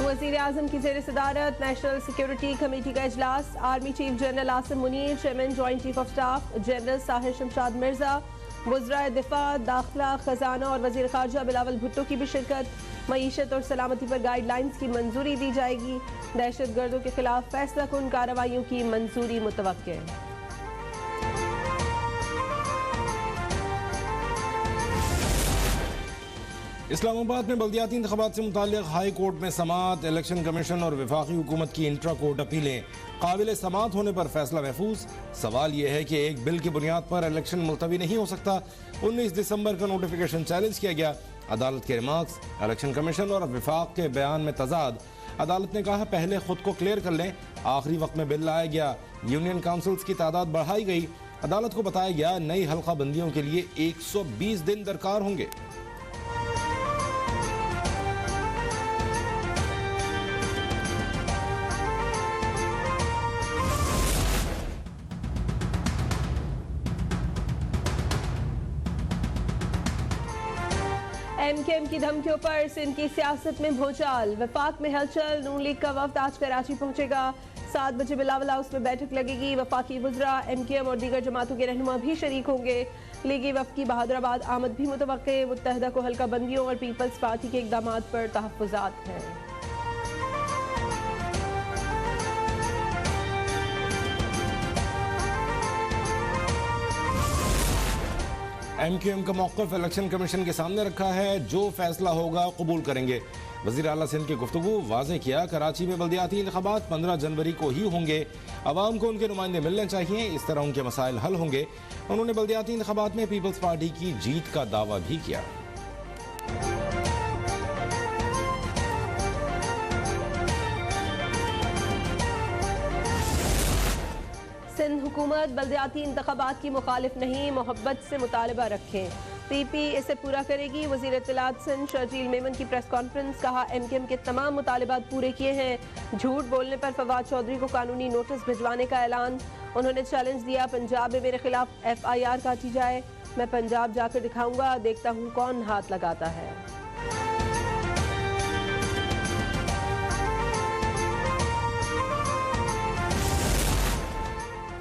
वज़ीर आज़म की ज़ेर सदारत नेशनल सिक्योरिटी कमेटी का इजलास। Army chief general Asim Munir, chairman joint chief of staff general Sahir Shamshad Mirza, वज़राए दिफा, दाखिला, खजाना और वज़ीर ख़ारजा बिलावल भुट्टो की भी शिरकत। मईशत और सलामती पर गाइडलाइंस की मंजूरी दी जाएगी। दहशत गर्दों के खिलाफ फैसला कुन कार्रवाइयों की मंजूरी मुतवक्के। इस्लामाबाद में बल्दियाती इंतखाबात से मुताल्लिक़ हाई कोर्ट में समाअत। इलेक्शन कमीशन और वफाकी हुकूमत की इंट्रा कोर्ट अपीलें काबिल समाअत होने पर फैसला महफूज। सवाल यह है कि एक बिल की बुनियाद पर इलेक्शन मुलतवी नहीं हो सकता। 19 दिसंबर का नोटिफिकेशन चैलेंज किया गया। अदालत के रिमार्क्स, इलेक्शन कमीशन और वफाक के बयान में तजाद। अदालत ने कहा पहले खुद को क्लियर कर लें। आखिरी वक्त में बिल लाया गया। यूनियन काउंसिल्स की तादाद बढ़ाई गई। अदालत को बताया गया नई हल्का बंदियों के लिए 120 दिन दरकार होंगे। MKM की धमकियों पर सिंध की सियासत में भूचाल। वफाक में हलचल। नून लीग का वफ्द आज कराची पहुंचेगा। 7 बजे बिलावल हाउस में बैठक लगेगी। वफाकी वुज़रा, MKM और दीगर जमातों के रहनुमा भी शरीक होंगे। लीगी वफ्द की बहादुराबाद आमद भी मुतवक्के। मुत्तहदा को हल्का बंदियों और पीपल्स पार्टी के इक़दामात पर तहफ़्फ़ुज़ात हैं। MKM का मौक़िफ़ इलेक्शन कमीशन के सामने रखा है। जो फैसला होगा कबूल करेंगे। वज़ीर आला सिंध की गुफ्तगू वाज़ेह किया कराची में बल्दियाती इंतखाबात 15 जनवरी को ही होंगे। अवाम को उनके नुमाइंदे मिलने चाहिए, इस तरह उनके मसाइल हल होंगे। उन्होंने बल्दियाती इंतखाबात में पीपल्स पार्टी की जीत का दावा भी किया। सिंध हुकूमत बल्दियाती इंतखाबात की मुखालिफ नहीं, मोहब्बत से मुतालबा रखें। PP इसे पूरा करेगी। वज़ीर इत्तलात सिंध शर्जील मेमन की प्रेस कॉन्फ्रेंस। कहा MKM के तमाम मुतालबात पूरे किए हैं। झूठ बोलने पर फवाद चौधरी को कानूनी नोटिस भिजवाने का ऐलान। उन्होंने चैलेंज दिया पंजाब में मेरे खिलाफ FIR काटी जाए। मैं पंजाब जाकर दिखाऊंगा, देखता हूँ कौन हाथ लगाता है।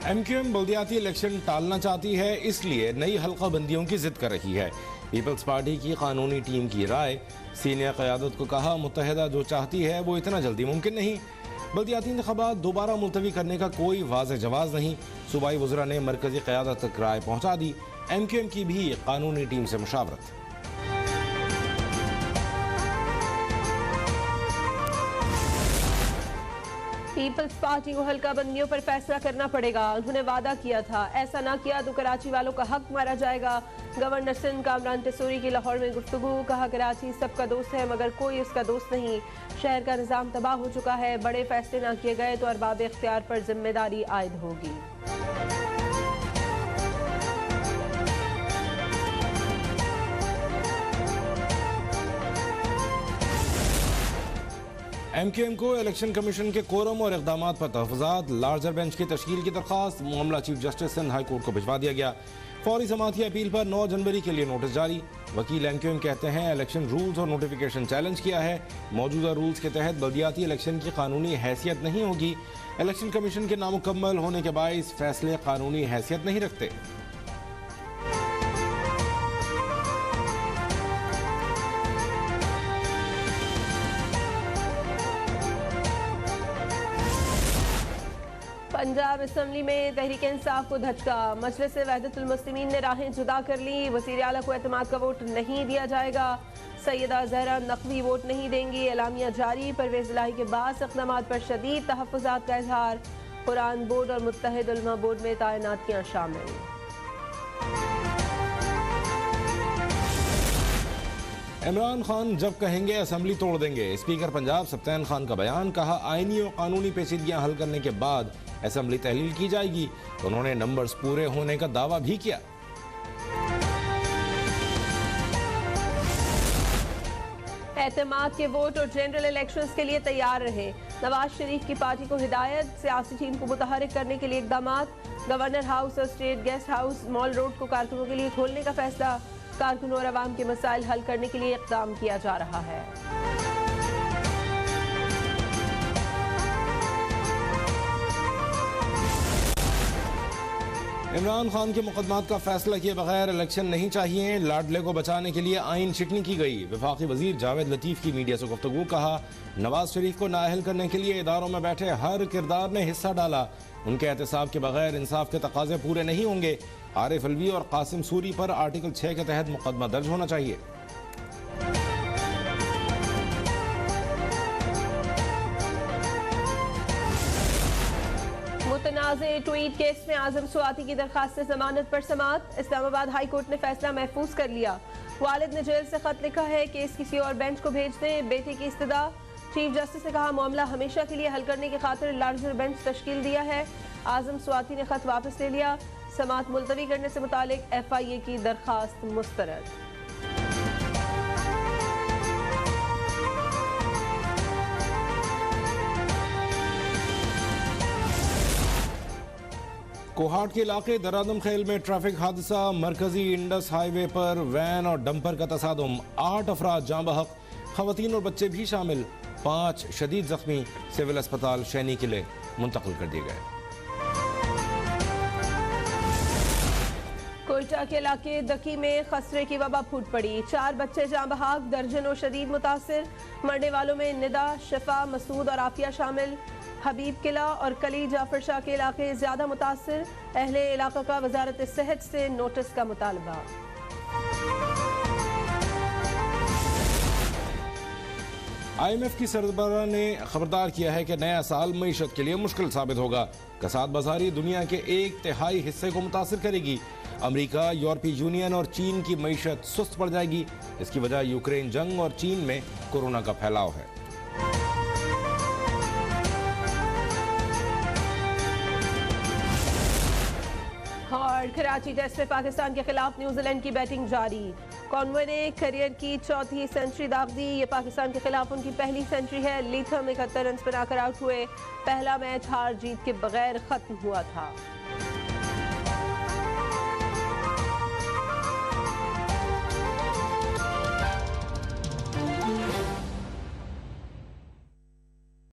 MKM बल्दियाती इलेक्शन टालना चाहती है, इसलिए नई हल्का बंदियों की जिद कर रही है। पीपल्स पार्टी की कानूनी टीम की राय। सीनियर क़यादत को कहा मुत्तहदा जो चाहती है वो इतना जल्दी मुमकिन नहीं। बल्दियाती इंतखाबात दोबारा मुलतवी करने का कोई वाज़ेह जवाज़ नहीं। सूबाई वज़रा ने मरकज़ी क़यादत तक राय पहुँचा दी। MKM की भी कानूनी टीम से मुशावरत। पीपल्स पार्टी को हल्का बंदियों पर फैसला करना पड़ेगा। उन्होंने वादा किया था, ऐसा ना किया तो कराची वालों का हक मारा जाएगा। गवर्नर सिंध कामरान टेसूरी की लाहौर में गुफ्तगू। कहा कराची सबका दोस्त है मगर कोई उसका दोस्त नहीं। शहर का निज़ाम तबाह हो चुका है। बड़े फैसले ना किए गए तो अरबाब इख्तियार पर जिम्मेदारी आयद होगी। MKM को इलेक्शन कमीशन के कोरम और इक़दामात पर तहफ़्फ़ुज़ात। लार्जर बेंच की तश्कील की दरख्वास्त। मामला chief justice Sindh high court को भिजवा दिया गया। फौरी समाअती अपील पर 9 जनवरी के लिए नोटिस जारी। वकील MKM कहते हैं इलेक्शन रूल्स और नोटिफिकेशन चैलेंज किया है। मौजूदा रूल्स के तहत बल्दियाती इलेक्शन की कानूनी हैसियत नहीं होगी। इलेक्शन कमीशन के नामुकम्मल होने के बाइस फैसले कानूनी हैसियत नहीं रखते। पंजाब असम्बली में तहरीक इंसाफ को धचका। मजलिस वहदतुल मुस्लिमीन ने राहें जुदा कर ली। वज़ीर आला को एतमाद का वोट नहीं दिया जाएगा। सैयदा ज़हरा नकवी वोट नहीं देंगी। एलामिया जारी। परवेज़ इलाही के बाद इक़दामात पर शदीद तहफ़्फ़ुज़ात का इजहार। कुरान बोर्ड और मुत्तहिद उलमा बोर्ड में तैनातियाँ शामिल। इमरान खान जब कहेंगे असम्बली तोड़ देंगे। स्पीकर पंजाब सब्तैन खान का बयान। कहा आईनी और कानूनी पेचीदगियां हल करने के बाद असम्बली तहलील की जाएगी। उन्होंने नंबर्स पूरे होने का दावा भी किया। एतमाद के वोट और जनरल इलेक्शंस के लिए तैयार रहे। नवाज शरीफ की पार्टी को हिदायत। सियासी टीम को मुतहरिक करने के लिए इक़दामात। गवर्नर हाउस और state guest house mall road को कारकुनों के लिए खोलने का फैसला। कारकुनों और अवाम के मसाइल हल करने के लिए इक़दाम किया जा रहा है। इमरान खान के मुकदमात का फैसला किए बगैर इलेक्शन नहीं चाहिए। लाडले को बचाने के लिए आइन शिकनी की गई। वफाकी वजीर जावेद लतीफ की मीडिया से गुफ्तगू। कहा, नवाज शरीफ को नाअहल करने के लिए इदारों में बैठे हर किरदार ने हिस्सा डाला। उनके एहतसाब के बगैर इंसाफ के तकाजे पूरे नहीं होंगे। आरिफ अलवी और कासिम सूरी पर आर्टिकल 6 के तहत मुकदमा दर्ज होना चाहिए। मुतनाज़े ट्वीट केस में आजम स्वाति की दरखास्त से जमानत पर समाअत। इस्लामाबाद हाई कोर्ट ने फैसला महफूज कर लिया। वालिद ने जेल से खत लिखा है, केस किसी और बेंच को भेज दें। बेटे की इस्तदा। चीफ जस्टिस ने कहा, मामला हमेशा के लिए हल करने की खातिर लार्जर बेंच तश्कील दिया है। आजम स्वाति ने खत वापस ले लिया। समाअत मुलतवी करने से मुतालिक FIA की दरखास्त मुस्तरद। कोहाट के इलाके दरादम खेल में ट्रैफिक हादसा। मरकजी इंडस हाईवे पर वैन और डंपर का तसादुम। 8 अफराद जाँ बहक, खवातीन और बच्चे भी शामिल। 5 शदीद जख्मी सिविल अस्पताल शैनी के लिए मुंतकिल कर दिए गए। कोयटा के इलाके दकी में खसरे की वबा फूट पड़ी। 4 बच्चे जाँ बहक, दर्जनों शदीद मुतासिर। मरने वालों में निदा, शिफा, मसूद और आफिया शामिल। हबीब किला और कली जाफर शाह के इलाके ज्यादा मुतासिर। अहले इलाका का वजारत सेहत से नोटिस का मुतालबा। IMF की सरबराह ने खबरदार किया है कि नया साल मईशत के लिए मुश्किल साबित होगा। कसाद बाजारी दुनिया के 1/3 हिस्से को मुतासिर करेगी। अमेरिका, यूरोपीय यूनियन और चीन की मईशत सुस्त पड़ जाएगी। इसकी वजह यूक्रेन जंग और चीन में कोरोना का फैलाव है। और कराची टेस्ट में पाकिस्तान के खिलाफ न्यूजीलैंड की बैटिंग जारी। कॉनवे ने करियर की 4थी सेंचुरी दाग दी। ये पाकिस्तान के खिलाफ उनकी पहली सेंचुरी है। लीथम 71 रन बनाकर आउट हुए। पहला मैच हार जीत के बगैर खत्म हुआ था।